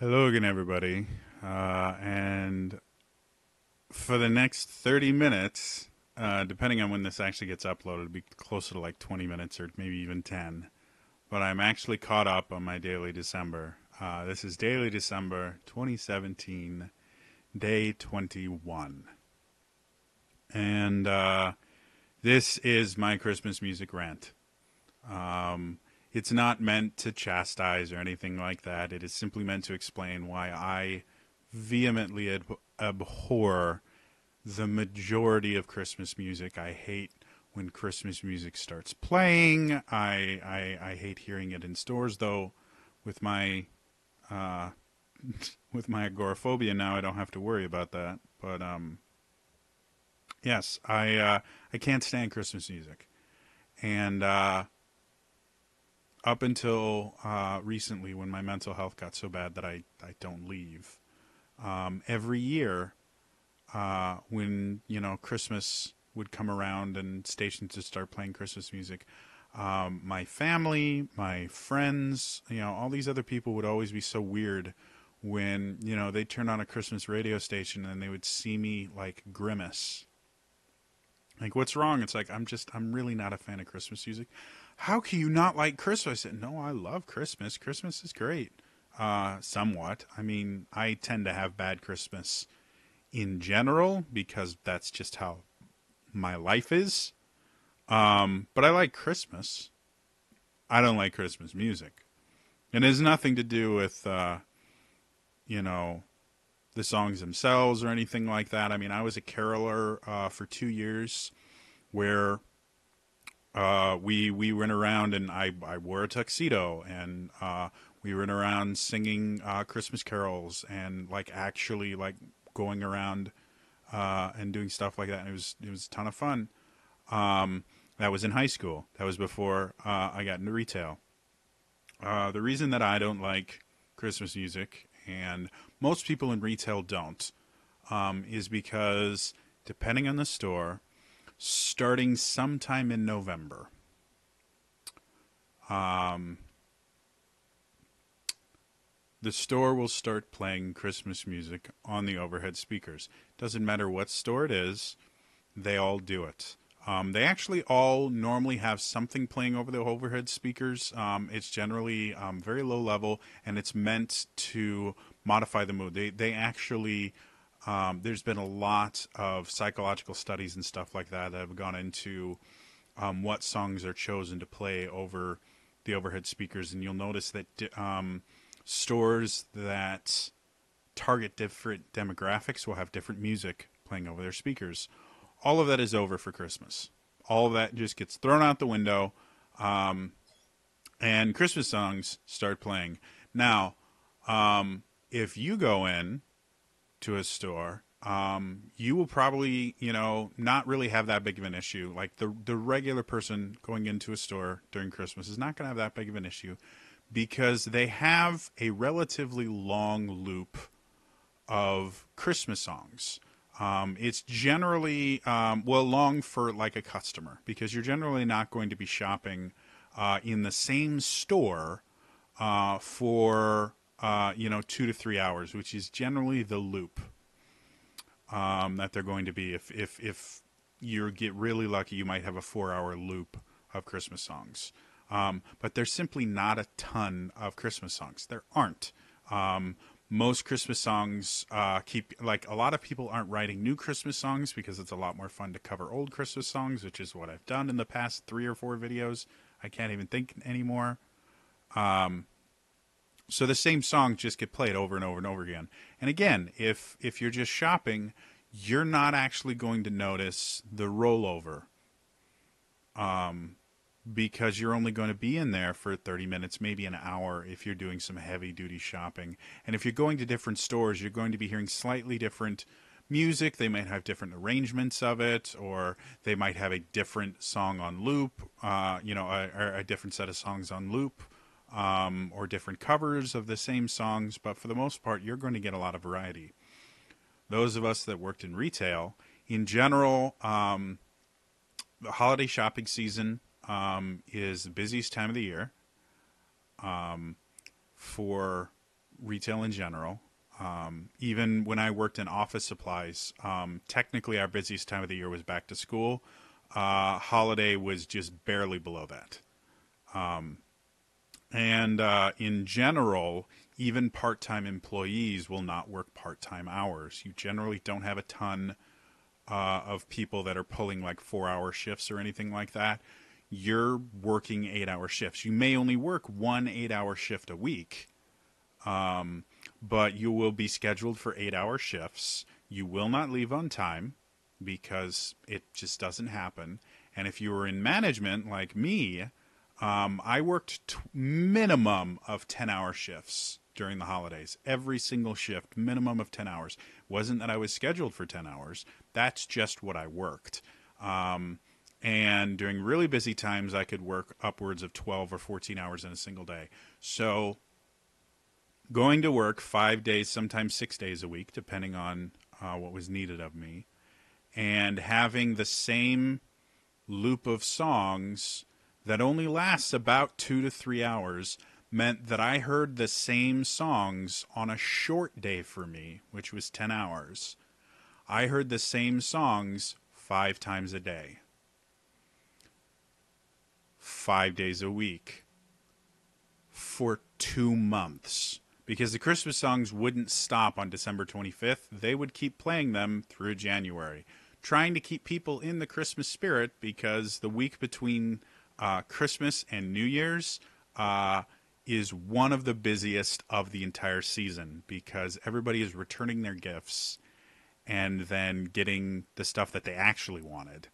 Hello again, everybody. And for the next 30 minutes, depending on when this actually gets uploaded, it'll be closer to like 20 minutes or maybe even 10. But I'm actually caught up on my Daily December. This is Daily December 2017, day 21. And this is my Christmas music rant. It's not meant to chastise or anything like that. It is simply meant to explain why I vehemently abhor the majority of Christmas music. I hate when Christmas music starts playing. I hate hearing it in stores, though. With my uh, with my agoraphobia now, I don't have to worry about that. But yes, I can't stand Christmas music, and up until recently, when my mental health got so bad that I don't leave. Every year, when Christmas would come around and stations would start playing Christmas music, my family, my friends, all these other people would always be so weird when they turn on a Christmas radio station and they would see me like grimace. Like, what's wrong? It's like, I'm really not a fan of Christmas music. How can you not like Christmas? I said, no, I love Christmas. Christmas is great. Somewhat. I mean, I tend to have bad Christmas in general because that's just how my life is. But I like Christmas. I don't like Christmas music. And it has nothing to do with, you know, the songs themselves or anything like that. I mean, I was a caroler for 2 years where we went around and I wore a tuxedo and we went around singing Christmas carols and like actually like going around and doing stuff like that. And it was a ton of fun. That was in high school. That was before I got into retail. The reason that I don't like Christmas music, and most people in retail don't, is because depending on the store, starting sometime in November, um, the store will start playing Christmas music on the overhead speakers. Doesn't matter what store it is, they all do it. They actually all normally have something playing over the overhead speakers. It's generally very low level, and it's meant to modify the mood. They actually there's been a lot of psychological studies and stuff like that have gone into what songs are chosen to play over the overhead speakers, and you'll notice that stores that target different demographics will have different music playing over their speakers. All of that is over for Christmas. All of that just gets thrown out the window, and Christmas songs start playing. Now, if you go in to a store, you will probably, not really have that big of an issue. Like the regular person going into a store during Christmas is not going to have that big of an issue because they have a relatively long loop of Christmas songs. It's generally, long for like a customer because you're generally not going to be shopping in the same store for 2 to 3 hours, which is generally the loop that they're going to be. If you get really lucky, you might have a 4 hour loop of Christmas songs. But there's simply not a ton of Christmas songs. There aren't. Most Christmas songs keep, like, a lot of people aren't writing new Christmas songs because it's a lot more fun to cover old Christmas songs, which is what I've done in the past 3 or 4 videos. I can't even think anymore. So the same songs just get played over and over and over again. And again, if you're just shopping, you're not actually going to notice the rollover. Because you're only going to be in there for 30 minutes, maybe an hour if you're doing some heavy duty shopping. And if you're going to different stores, you're going to be hearing slightly different music. They might have different arrangements of it, or they might have a different song on loop, a different set of songs on loop, or different covers of the same songs. But for the most part, you're going to get a lot of variety. Those of us that worked in retail, in general, the holiday shopping season is the busiest time of the year for retail in general. Even when I worked in office supplies, technically our busiest time of the year was back to school. Holiday was just barely below that. And in general, even part time employees will not work part time hours. You generally don't have a ton of people that are pulling like 4 hour shifts or anything like that. You're working 8 hour shifts. You may only work one 8 hour shift a week, but you will be scheduled for 8 hour shifts. You will not leave on time because it just doesn't happen. And if you were in management like me, I worked minimum of 10 hour shifts during the holidays. Every single shift, minimum of 10 hours. Wasn't that I was scheduled for 10 hours. That's just what I worked. And during really busy times, I could work upwards of 12 or 14 hours in a single day. So going to work 5 days, sometimes 6 days a week, depending on what was needed of me, and having the same loop of songs that only lasts about 2 to 3 hours meant that I heard the same songs on a short day for me, which was 10 hours. I heard the same songs 5 times a day, 5 days a week, for 2 months. Because the Christmas songs wouldn't stop on December 25th. They would keep playing them through January, trying to keep people in the Christmas spirit, because the week between Christmas and New Year's is one of the busiest of the entire season, because everybody is returning their gifts and then getting the stuff that they actually wanted.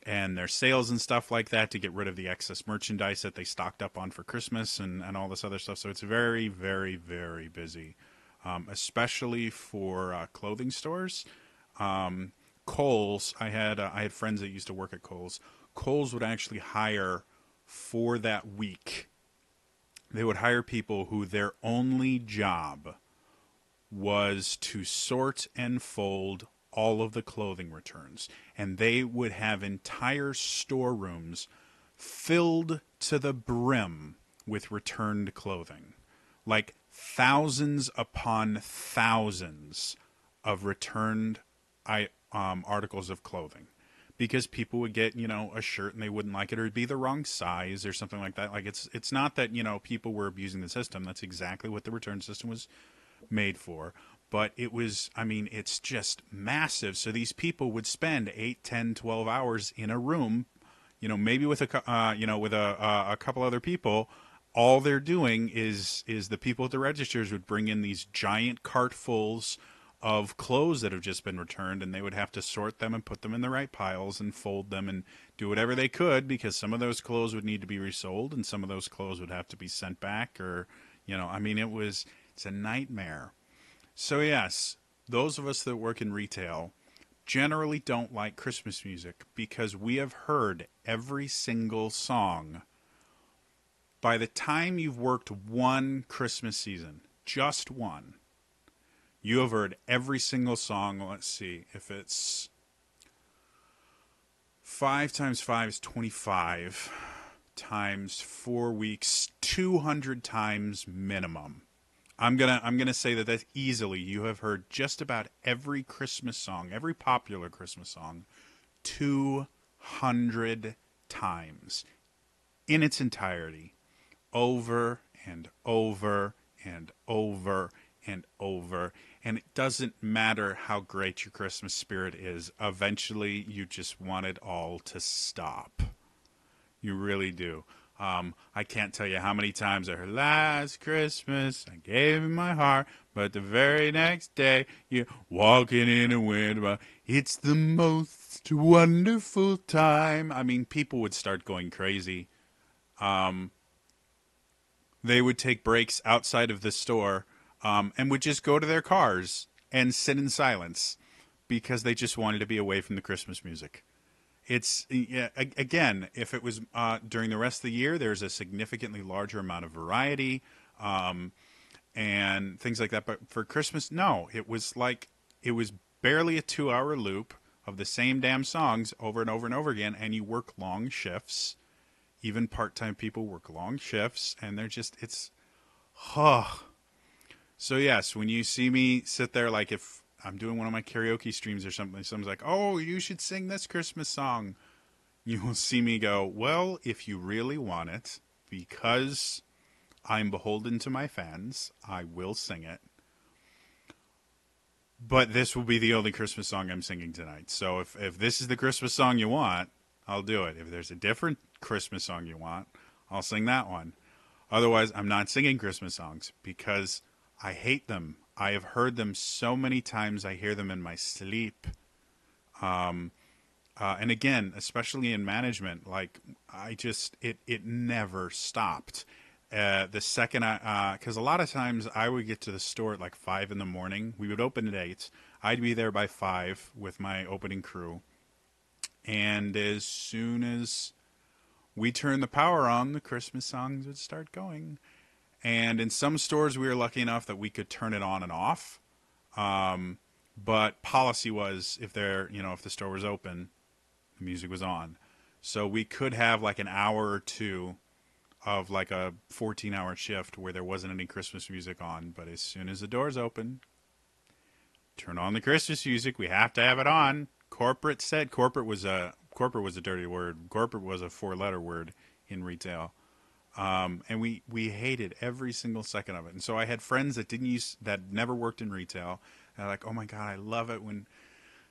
And their sales and stuff like that to get rid of the excess merchandise that they stocked up on for Christmas and all this other stuff. So it's very, very, very busy, especially for clothing stores. Kohl's, I had friends that used to work at Kohl's. Kohl's would actually hire for that week. They would hire people who their only job was to sort and fold all of the clothing returns. And they would have entire storerooms filled to the brim with returned clothing. Like thousands upon thousands of returned articles of clothing. Because people would get, a shirt and they wouldn't like it, or it'd be the wrong size or something like that. Like it's not that, people were abusing the system. That's exactly what the return system was made for. But it was, it's just massive. So these people would spend 8, 10, 12 hours in a room, maybe with a couple other people. All they're doing is the people at the registers would bring in these giant cartfuls of clothes that have just been returned, and they would have to sort them and put them in the right piles and fold them and do whatever they could, because some of those clothes would need to be resold and some of those clothes would have to be sent back, or it's a nightmare. So yes, those of us that work in retail generally don't like Christmas music because we have heard every single song. By the time you've worked one Christmas season, just one, you have heard every single song. Let's see, if it's 5 times 5 is 25 times 4 weeks, 200 times minimum. I'm gonna say that easily you have heard just about every Christmas song, every popular Christmas song, 200 times in its entirety, over and over and over and over. And it doesn't matter how great your Christmas spirit is. Eventually, you just want it all to stop. You really do. I can't tell you how many times I heard, last Christmas I gave you my heart, but the very next day you're walking in a wind. It's the most wonderful time. People would start going crazy. They would take breaks outside of the store and would just go to their cars and sit in silence because they just wanted to be away from the Christmas music. It's, again, if it was during the rest of the year, there's a significantly larger amount of variety and things like that. But for Christmas, no, it was barely a 2-hour loop of the same damn songs over and over and over again. And you work long shifts. Even part-time people work long shifts. And they're just, So yes, when you see me sit there, like if I'm doing one of my karaoke streams or something, someone's like, "Oh, you should sing this Christmas song." You will see me go, "Well, if you really want it, because I'm beholden to my fans, I will sing it. But this will be the only Christmas song I'm singing tonight. So if this is the Christmas song you want, I'll do it. If there's a different Christmas song you want, I'll sing that one. Otherwise, I'm not singing Christmas songs because I hate them. I have heard them so many times. I hear them in my sleep. And again, especially in management, like I just it never stopped. The second because a lot of times I would get to the store at like 5 in the morning. We would open at 8. I'd be there by 5 with my opening crew, and as soon as we turned the power on, the Christmas songs would start going. And in some stores, we were lucky enough that we could turn it on and off. Um, but policy was if the store was open, the music was on. So we could have like an hour or two of like a 14-hour shift where there wasn't any Christmas music on. But as soon as the doors open, turn on the Christmas music. We have to have it on. Corporate was a dirty word. Corporate was a 4-letter word in retail. And we hated every single second of it. And so I had friends that never worked in retail. And they're like, oh my God, I love it when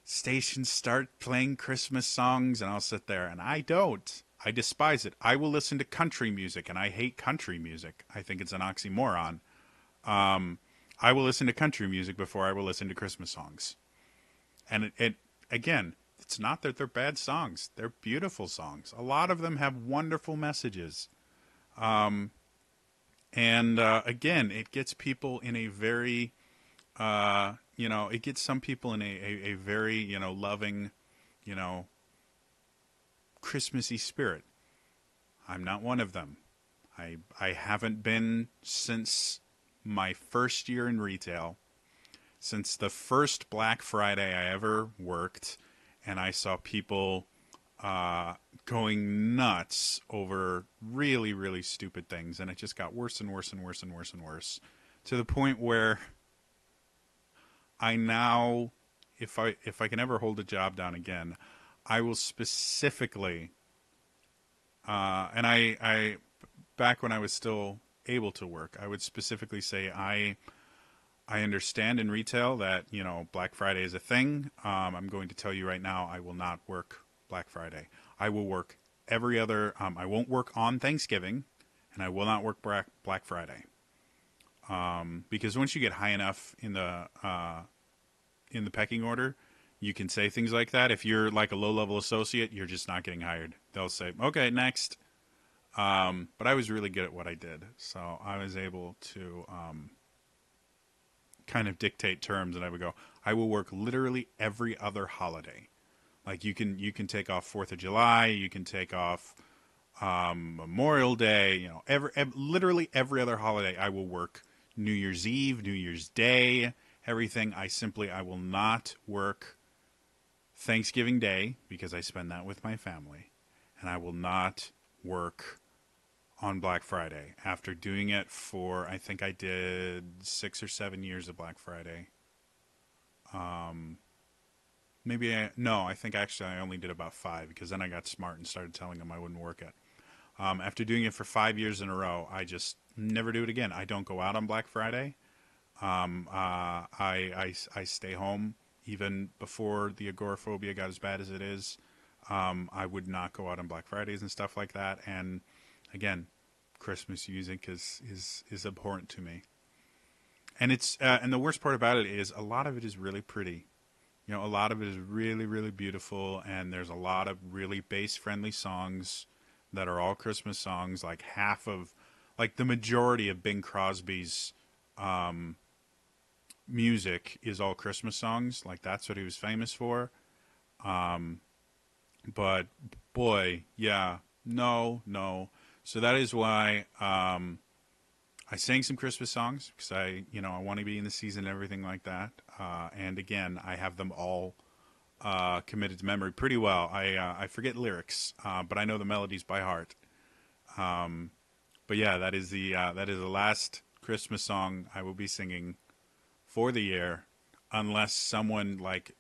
stations start playing Christmas songs. And I'll sit there and I don't. I despise it. I will listen to country music and I hate country music. I think it's an oxymoron. I will listen to country music before I will listen to Christmas songs. And again, it's not that they're bad songs. They're beautiful songs. A lot of them have wonderful messages. And again, it gets people in a very, it gets some people in a very, loving, you know, Christmassy spirit. I'm not one of them. I haven't been since my first year in retail, since the first Black Friday I ever worked, and I saw people going nuts over really, really stupid things, and it just got worse and worse and worse and worse and worse, to the point where I now, if I can ever hold a job down again, I will specifically, and I back when I was still able to work, I would specifically say I understand in retail that Black Friday is a thing. I'm going to tell you right now, I will not work Black Friday. I will work every other. I won't work on Thanksgiving, and I will not work Black Friday. Because once you get high enough in the pecking order, you can say things like that. If you're like a low-level associate, you're just not getting hired. They'll say, "Okay, next." But I was really good at what I did, so I was able to kind of dictate terms, and I would go, I will work literally every other holiday. Like you can take off 4th of July, you can take off Memorial Day, literally every other holiday I will work. New Year's Eve, New Year's Day, everything. I will not work Thanksgiving Day because I spend that with my family, and I will not work on Black Friday after doing it for, I think I did 6 or 7 years of Black Friday. I think actually I only did about 5 because then I got smart and started telling them I wouldn't work it. After doing it for 5 years in a row, I just never do it again. I don't go out on Black Friday. I stay home even before the agoraphobia got as bad as it is. I would not go out on Black Fridays and stuff like that. And again, Christmas music is abhorrent to me. And and the worst part about it is a lot of it is really pretty. A lot of it is really, really beautiful, and there's a lot of really bass-friendly songs that are all Christmas songs. Like the majority of Bing Crosby's music is all Christmas songs. Like that's what he was famous for. But boy, yeah, no. So that is why I sang some Christmas songs because I want to be in the season and everything like that. And again, I have them all committed to memory pretty well. I forget lyrics, but I know the melodies by heart. But yeah, that is the last Christmas song I will be singing for the year, unless someone like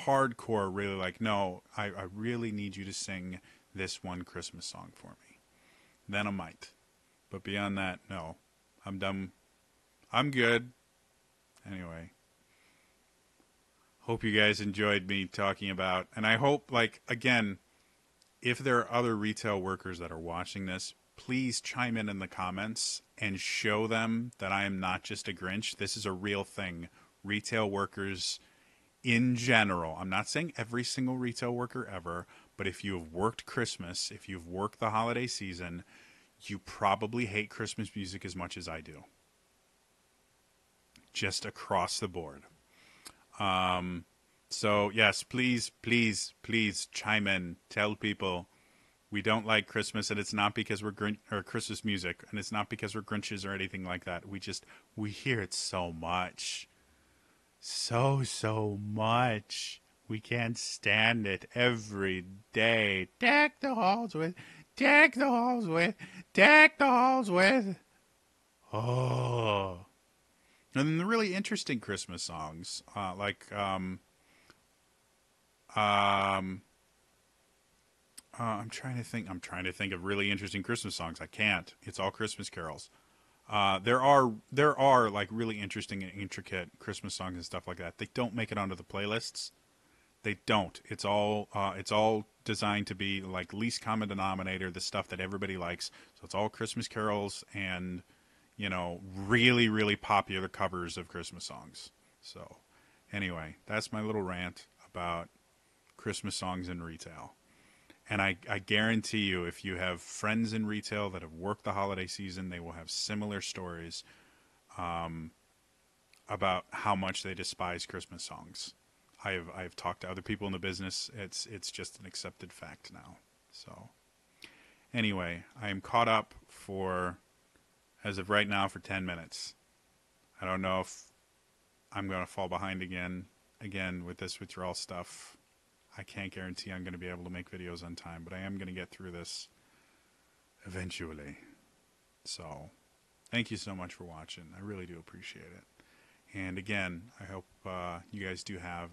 hardcore really like, no, I really need you to sing this one Christmas song for me. Then I might. But beyond that, no. I'm done. I'm good. Anyway, hope you guys enjoyed me talking about, and I hope, like, again, if there are other retail workers that are watching this, please chime in the comments and show them that I am not just a Grinch. This is a real thing. Retail workers in general, I'm not saying every single retail worker ever, but if you have worked Christmas, if you've worked the holiday season, you probably hate Christmas music as much as I do. Just across the board. So yes, please, please, please chime in. Tell people we don't like Christmas, and it's not because we're or Christmas music, and it's not because we're Grinches or anything like that. We hear it so much, so much. We can't stand it every day. Deck the halls with, deck the halls with, deck the halls with. Oh. And then the really interesting Christmas songs, I'm trying to think. I'm trying to think of really interesting Christmas songs. I can't. It's all Christmas carols. There are like really interesting and intricate Christmas songs and stuff like that. They don't make it onto the playlists. They don't. It's all designed to be like least common denominator, the stuff that everybody likes. So it's all Christmas carols and really, really popular covers of Christmas songs. So, anyway, that's my little rant about Christmas songs in retail. And I guarantee you, if you have friends in retail that have worked the holiday season, they will have similar stories about how much they despise Christmas songs. I've talked to other people in the business. It's just an accepted fact now. So, anyway, I am caught up for, as of right now, for 10 minutes. I don't know if I'm going to fall behind again with this withdrawal stuff. I can't guarantee I'm going to be able to make videos on time, but I am going to get through this eventually. So, thank you so much for watching. I really do appreciate it. And again, I hope you guys do have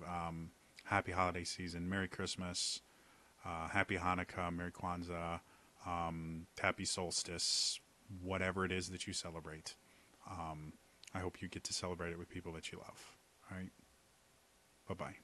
happy holiday season, Merry Christmas, Happy Hanukkah, Merry Kwanzaa, Happy Solstice, whatever it is that you celebrate. I hope you get to celebrate it with people that you love. All right? Bye-bye.